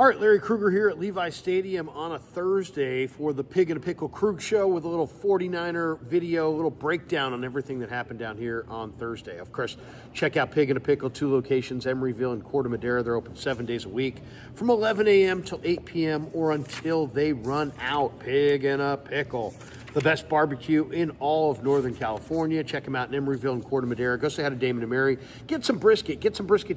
All right, Larry Krueger here at Levi Stadium on a Thursday for the Pig and a Pickle Krug Show with a little 49er video, a little breakdown on everything that happened down here on Thursday. Of course, check out Pig and a Pickle, 2 locations, Emeryville and Corte Madera. They're open 7 days a week from 11 a.m. till 8 p.m. or until they run out. Pig and a Pickle, the best barbecue in all of Northern California. Check them out in Emeryville and Corte Madera. Go say hi to Damon and Mary. Get some brisket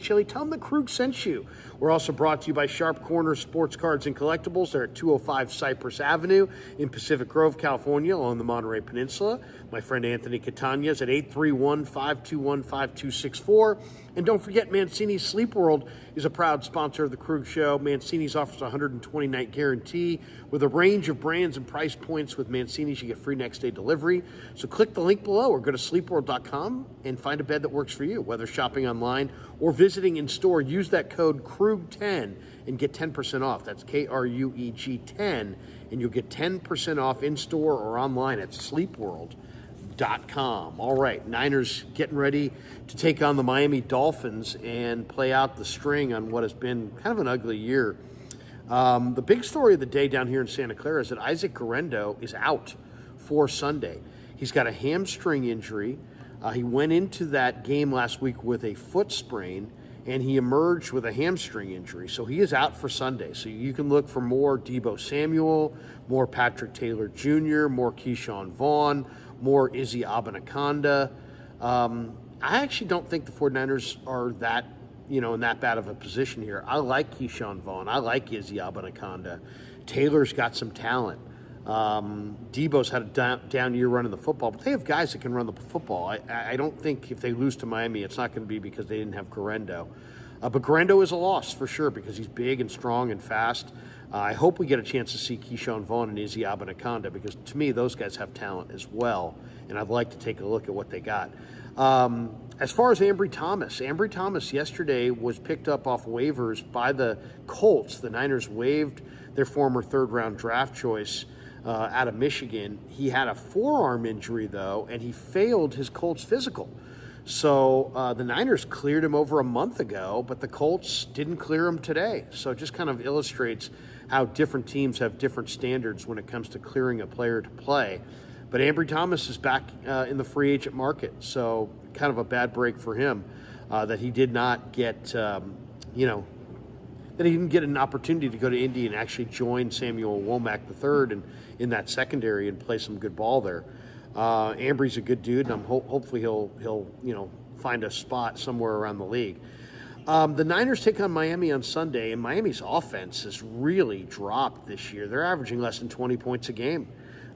chili. Tell them the Krug sent you. We're also brought to you by Sharp Corner Sports Cards and Collectibles. They're at 205 Cypress Avenue in Pacific Grove, California, along the Monterey Peninsula. My friend Anthony Catania is at 831-521-5264. And don't forget, Mancini's Sleep World is a proud sponsor of the Krug Show. Mancini's offers a 120-night guarantee with a range of brands and price points. With Mancini's, you get free next-day delivery. So click the link below or go to sleepworld.com and find a bed that works for you. Whether shopping online or visiting in store, use that code KRUG10 and get 10% off. That's KRUEG 10, and you'll get 10% off in store or online at sleepworld.com. All right, Niners getting ready to take on the Miami Dolphins and play out the string on what has been kind of an ugly year. The big story of the day down here in Santa Clara is that Isaac Guerendo is out for Sunday. He's got a hamstring injury. He went into that game last week with a foot sprain, and he emerged with a hamstring injury. So he is out for Sunday. So you can look for more Deebo Samuel, more Patrick Taylor Jr., more Keyshawn Vaughn, more Izzy Abanikanda. I actually don't think the 49ers are that, in that bad of a position here. I like Keyshawn Vaughn. I like Izzy Abanikanda. Taylor's got some talent. Deebo's had a down year running the football, but they have guys that can run the football. I don't think if they lose to Miami, it's not going to be because they didn't have Guerendo. But Guerendo is a loss for sure because he's big and strong and fast. I hope we get a chance to see Keyshawn Vaughn and Izzy Abanikanda because to me, those guys have talent as well, and I'd like to take a look at what they got. As far as Ambry Thomas yesterday was picked up off waivers by the Colts. The Niners waived their former third-round draft choice out of Michigan. He had a forearm injury, though, and he failed his Colts physical. So the Niners cleared him over a month ago, but the Colts didn't clear him today. So it just kind of illustrates how different teams have different standards when it comes to clearing a player to play. But Ambry Thomas is back in the free agent market, so kind of a bad break for him that he did not get, that he didn't get an opportunity to go to Indy and actually join Samuel Womack III in that secondary and play some good ball there. Ambry's a good dude, and hopefully he'll find a spot somewhere around the league. The Niners take on Miami on Sunday, and Miami's offense has really dropped this year. They're averaging less than 20 points a game.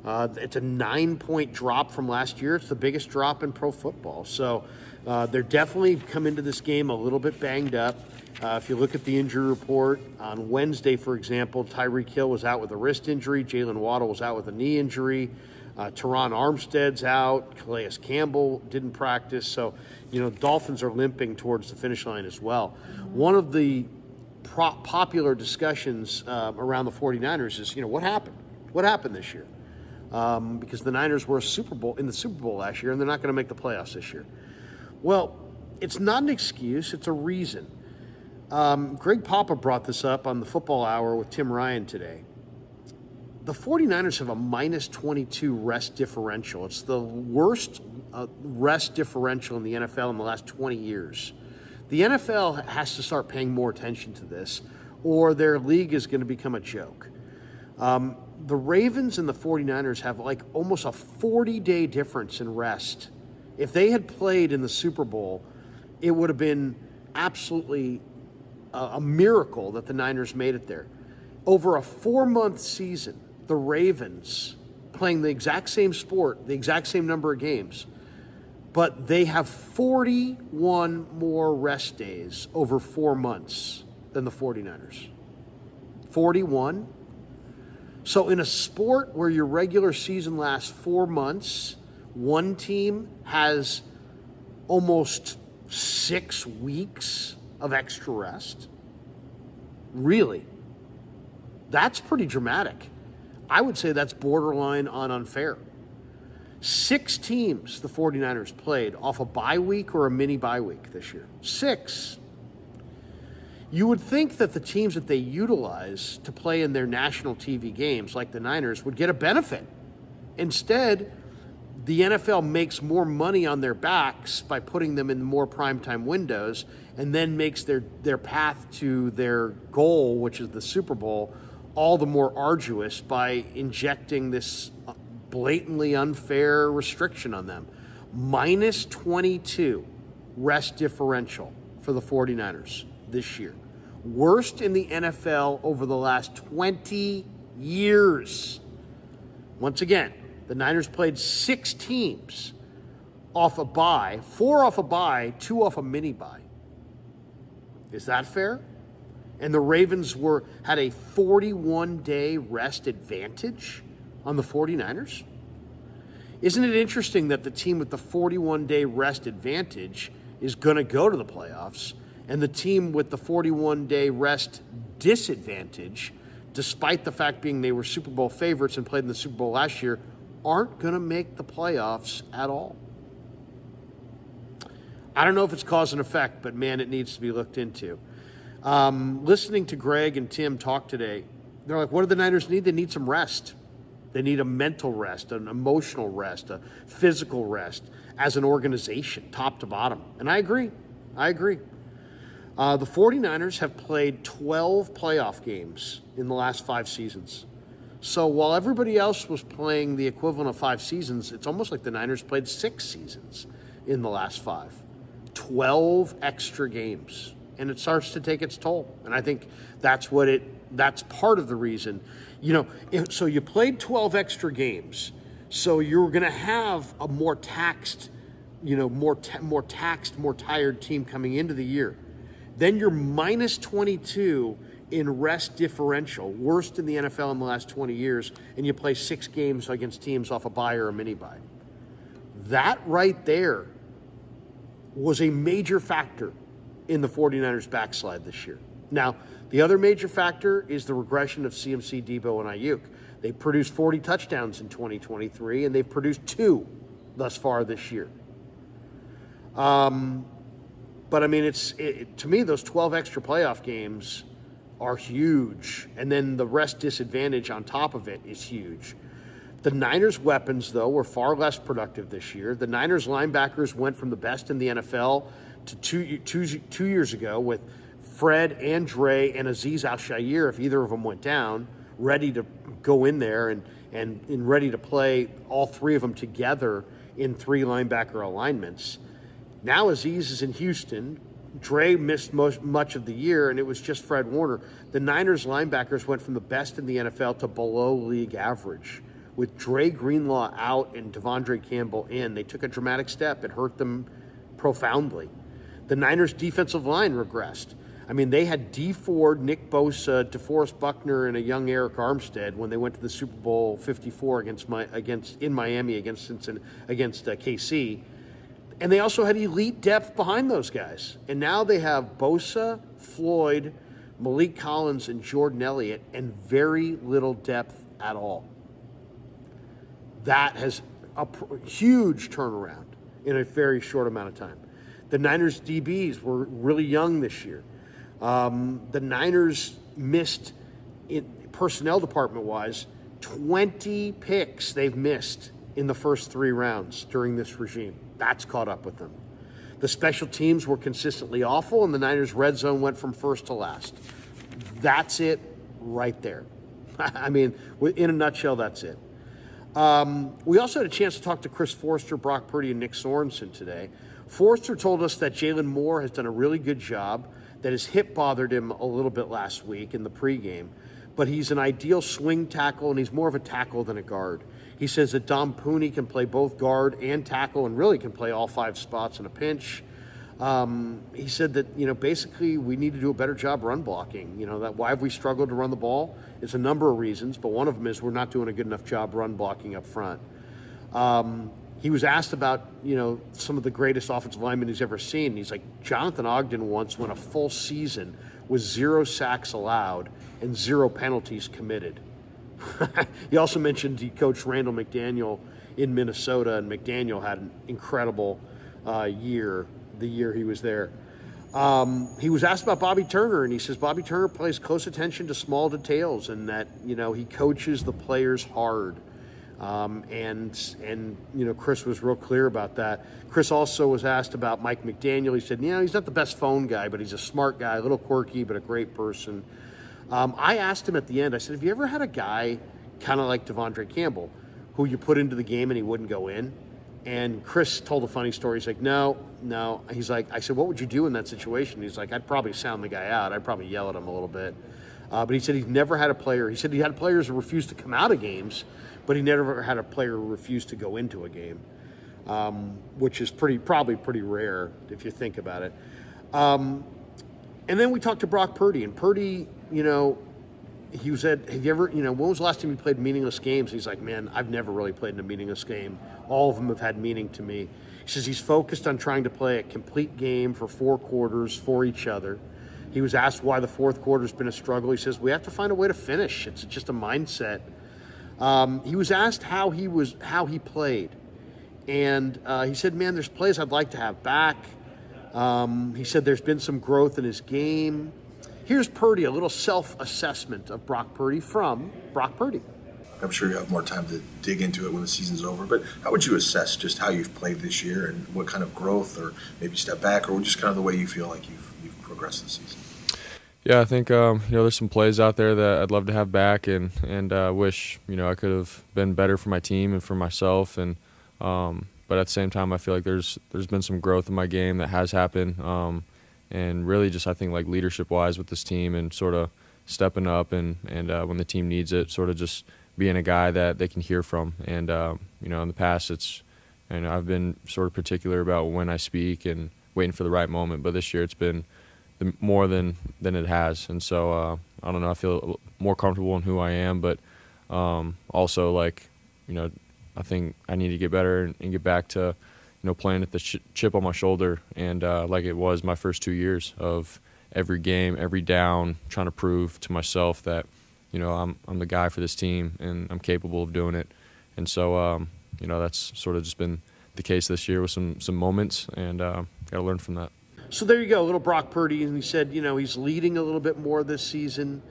It's a 9-point drop from last year. It's the biggest drop in pro football. So they're definitely come into this game a little bit banged up. If you look at the injury report, on Wednesday, for example, Tyreek Hill was out with a wrist injury. Jalen Waddle was out with a knee injury. Teron Armstead's out. Calais Campbell didn't practice. So, Dolphins are limping towards the finish line as well. One of the popular discussions around the 49ers is, what happened? What happened this year? Because the Niners were in the Super Bowl last year, and they're not going to make the playoffs this year. Well, it's not an excuse. It's a reason. Greg Papa brought this up on the Football Hour with Tim Ryan today. The 49ers have a minus 22 rest differential. It's the worst rest differential in the NFL in the last 20 years. The NFL has to start paying more attention to this, or their league is going to become a joke. The Ravens and the 49ers have like almost a 40-day difference in rest. If they had played in the Super Bowl, it would have been absolutely a miracle that the Niners made it there. Over a 4-month season, the Ravens playing the exact same sport, the exact same number of games, but they have 41 more rest days over 4 months than the 49ers. 41? So in a sport where your regular season lasts 4 months, one team has almost 6 weeks of extra rest? Really? That's pretty dramatic. I would say that's borderline on unfair. 6 teams the 49ers played off a bye week or a mini bye week this year. 6. You would think that the teams that they utilize to play in their national TV games, like the Niners, would get a benefit. Instead, the NFL makes more money on their backs by putting them in more primetime windows, and then makes their path to their goal, which is the Super Bowl, all the more arduous by injecting this blatantly unfair restriction on them. Minus 22 rest differential for the 49ers this year. Worst in the NFL over the last 20 years. Once again, the Niners played 6 teams off a bye, 4 off a bye, 2 off a mini bye. Is that fair? And the Ravens had a 41-day rest advantage on the 49ers? Isn't it interesting that the team with the 41-day rest advantage is going to go to the playoffs, and the team with the 41-day rest disadvantage, despite the fact being they were Super Bowl favorites and played in the Super Bowl last year, aren't going to make the playoffs at all? I don't know if it's cause and effect, but man, it needs to be looked into. Listening to Greg and Tim talk today, they're like, what do the Niners need? They need some rest. They need a mental rest, an emotional rest, a physical rest as an organization, top to bottom. And I agree. The 49ers have played 12 playoff games in the last 5 seasons. So while everybody else was playing the equivalent of 5 seasons, it's almost like the Niners played 6 seasons in the last 5. 12 extra games. And it starts to take its toll. And I think that's part of the reason. So you played 12 extra games. So you're going to have a more taxed, more tired team coming into the year. Then you're minus 22 in rest differential, worst in the NFL in the last 20 years, and you play 6 games against teams off a bye or a mini bye. That right there was a major factor in the 49ers backslide this year. Now, the other major factor is the regression of CMC, Debo, and Ayuk. They produced 40 touchdowns in 2023, and they've produced 2 thus far this year. But I mean, to me, those 12 extra playoff games are huge. And then the rest disadvantage on top of it is huge. The Niners' weapons, though, were far less productive this year. The Niners' linebackers went from the best in the NFL to two years ago with Fred, Andre, and Azeez Al-Shaair, if either of them went down, ready to go in there and ready to play all 3 of them together in 3 linebacker alignments. Now Azeez is in Houston. Dre missed much of the year, and it was just Fred Warner. The Niners linebackers went from the best in the NFL to below league average. With Dre Greenlaw out and Devondre Campbell in, they took a dramatic step. It hurt them profoundly. The Niners defensive line regressed. I mean, they had D Ford, Nick Bosa, DeForest Buckner, and a young Eric Armstead when they went to the Super Bowl 54 in Miami against KC. And they also had elite depth behind those guys. And now they have Bosa, Floyd, Malik Collins, and Jordan Elliott, and very little depth at all. That has a huge turnaround in a very short amount of time. The Niners DBs were really young this year. The Niners missed, personnel department-wise, 20 picks they've missed in the first 3 rounds during this regime. That's caught up with them. The special teams were consistently awful, and the Niners' red zone went from first to last. That's it right there. I mean, in a nutshell, that's it. We also had a chance to talk to Chris Forster, Brock Purdy, and Nick Sorensen today. Forster told us that Jalen Moore has done a really good job, that his hip bothered him a little bit last week in the pregame, but he's an ideal swing tackle, and he's more of a tackle than a guard. He says that Dom Pooney can play both guard and tackle and really can play all 5 spots in a pinch. He said that, basically we need to do a better job run blocking. That why have we struggled to run the ball? It's a number of reasons, but one of them is we're not doing a good enough job run blocking up front. He was asked about, some of the greatest offensive linemen he's ever seen. He's like, Jonathan Ogden once went a full season with 0 sacks allowed and 0 penalties committed. He also mentioned he coached Randall McDaniel in Minnesota, and McDaniel had an incredible year the year he was there. He was asked about Bobby Turner, and he says Bobby Turner pays close attention to small details, and that he coaches the players hard. And Chris was real clear about that. Chris also was asked about Mike McDaniel. He said, he's not the best phone guy, but he's a smart guy, a little quirky, but a great person. I asked him at the end, I said, have you ever had a guy kind of like Devondre Campbell who you put into the game and he wouldn't go in? And Chris told a funny story. He's like, no. He's like, I said, what would you do in that situation? He's like, I'd probably sound the guy out. I'd probably yell at him a little bit. But he said he's never had a player. He said he had players who refused to come out of games, but he never had a player who refused to go into a game, which is probably pretty rare if you think about it. And then we talked to Brock Purdy, and Purdy, he said, have you ever, when was the last time you played meaningless games? He's like, man, I've never really played in a meaningless game. All of them have had meaning to me. He says he's focused on trying to play a complete game for 4 quarters for each other. He was asked why the fourth quarter's been a struggle. He says, we have to find a way to finish. It's just a mindset. He was asked how he played. And he said, man, there's plays I'd like to have back. He said there's been some growth in his game. Here's Purdy, a little self-assessment of Brock Purdy from Brock Purdy. I'm sure you have more time to dig into it when the season's over, but how would you assess just how you've played this year and what kind of growth, or maybe step back, or just kind of the way you feel like you've progressed this season? Yeah, I think there's some plays out there that I'd love to have back, and wish I could have been better for my team and for myself, and but at the same time I feel like there's been some growth in my game that has happened, and really just I think like leadership wise with this team and sort of stepping up and when the team needs it, sort of just being a guy that they can hear from, and in the past I've been sort of particular about when I speak and waiting for the right moment, but this year it's been more than it has, and so I don't know, I feel more comfortable in who I am, but also I think I need to get better and get back to playing at the chip on my shoulder, and like it was my first 2 years of every game, every down, trying to prove to myself that I'm the guy for this team and I'm capable of doing it, and so that's sort of just been the case this year with some moments, and got to learn from that. So there you go, little Brock Purdy, and he said, he's leading a little bit more this season,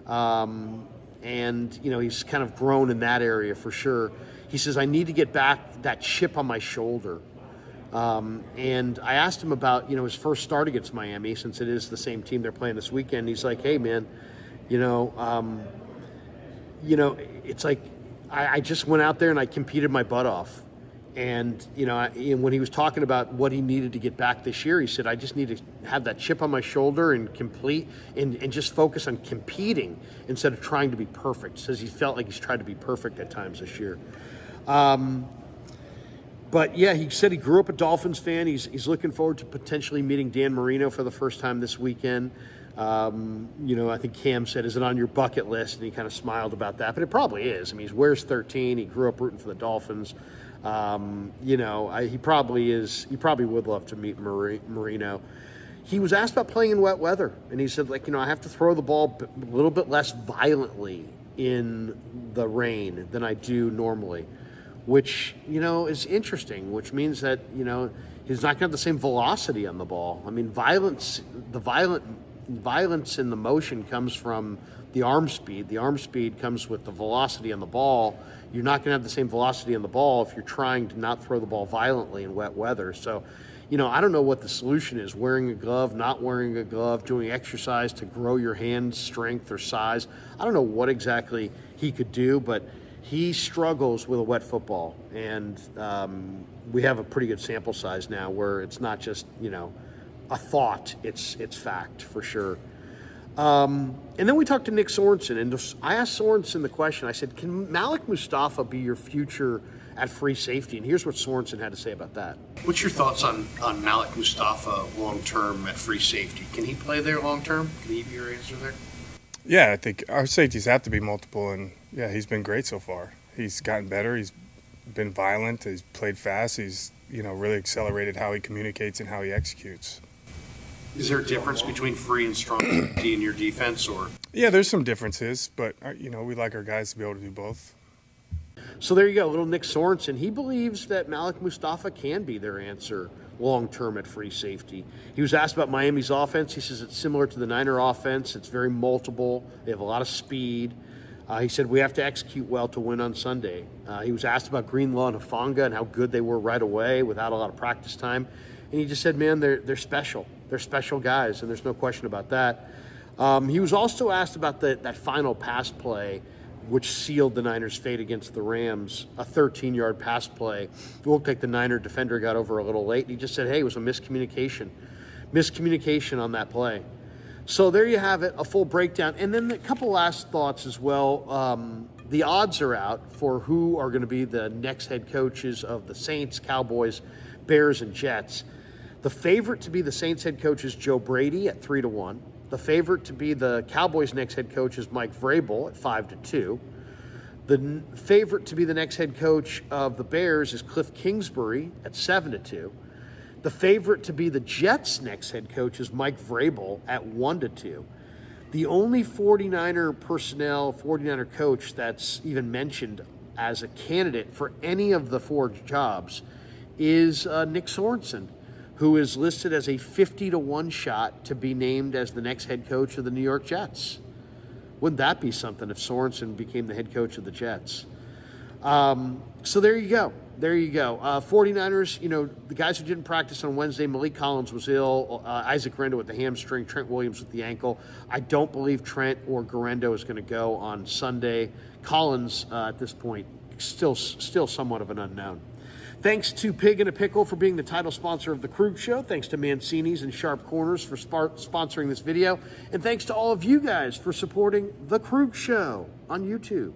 and he's kind of grown in that area for sure. He says, I need to get back that chip on my shoulder. And I asked him about, his first start against Miami, since it is the same team they're playing this weekend. He's like, hey, man, it's like I just went out there and I competed my butt off. And, when he was talking about what he needed to get back this year, he said, I just need to have that chip on my shoulder and complete and just focus on competing instead of trying to be perfect. He says he felt like he's tried to be perfect at times this year. But yeah, he said he grew up a Dolphins fan. He's looking forward to potentially meeting Dan Marino for the first time this weekend. I think Cam said, is it on your bucket list? And he kind of smiled about that, but it probably is. I mean, he wears 13. He grew up rooting for the Dolphins. He probably is. He probably would love to meet Marino. He was asked about playing in wet weather, and he said, I have to throw the ball a little bit less violently in the rain than I do normally, which, is interesting, which means that, he's not going to have the same velocity on the ball. I mean, violence in the motion comes from the arm speed. The arm speed comes with the velocity on the ball. You're not going to have the same velocity on the ball if you're trying to not throw the ball violently in wet weather. So, I don't know what the solution is. Wearing a glove, not wearing a glove, doing exercise to grow your hand strength or size. I don't know what exactly he could do, but he struggles with a wet football. And we have a pretty good sample size now where it's not just, a thought, it's fact for sure. And then we talked to Nick Sorensen, and I asked Sorensen the question. I said, can Malik Mustafa be your future at free safety? And here's what Sorensen had to say about that. What's your thoughts on Malik Mustafa long-term at free safety? Can he play there long-term? Can he be your answer there? Yeah, I think our safeties have to be multiple, and yeah, he's been great so far. He's gotten better. He's been violent. He's played fast. He's, really accelerated how he communicates and how he executes. Is there a difference between free and strong safety in your defense, or? Yeah, there's some differences, but we like our guys to be able to do both. So there you go, little Nick Sorensen. He believes that Malik Mustafa can be their answer long-term at free safety. He was asked about Miami's offense. He says it's similar to the Niner offense. It's very multiple. They have a lot of speed. He said, we have to execute well to win on Sunday. He was asked about Greenlaw and Hufanga and how good they were right away without a lot of practice time. And he just said, man, they're special. They're special guys, and there's no question about that. He was also asked about that final pass play, which sealed the Niners' fate against the Rams, a 13-yard pass play. It looked like the Niner defender got over a little late. And he just said, hey, it was a miscommunication on that play. So there you have it, a full breakdown. And then a couple last thoughts as well. The odds are out for who are going to be the next head coaches of the Saints, Cowboys, Bears, and Jets. The favorite to be the Saints head coach is Joe Brady at 3-1. The favorite to be the Cowboys' next head coach is Mike Vrabel at 5-2. The favorite to be the next head coach of the Bears is Cliff Kingsbury at 7-2. The favorite to be the Jets' next head coach is Mike Vrabel at 1-2. The only 49er coach that's even mentioned as a candidate for any of the 4 jobs is Nick Sorensen, who is listed as a 50-1 shot to be named as the next head coach of the New York Jets. Wouldn't that be something if Sorensen became the head coach of the Jets? So there you go. 49ers, the guys who didn't practice on Wednesday, Malik Collins was ill, Isaac Guerendo with the hamstring, Trent Williams with the ankle. I don't believe Trent or Guerendo is going to go on Sunday. Collins, at this point, still somewhat of an unknown. Thanks to Pig and a Pickle for being the title sponsor of The Krug Show. Thanks to Mancini's and Sharp Corners for sponsoring this video. And thanks to all of you guys for supporting The Krug Show on YouTube.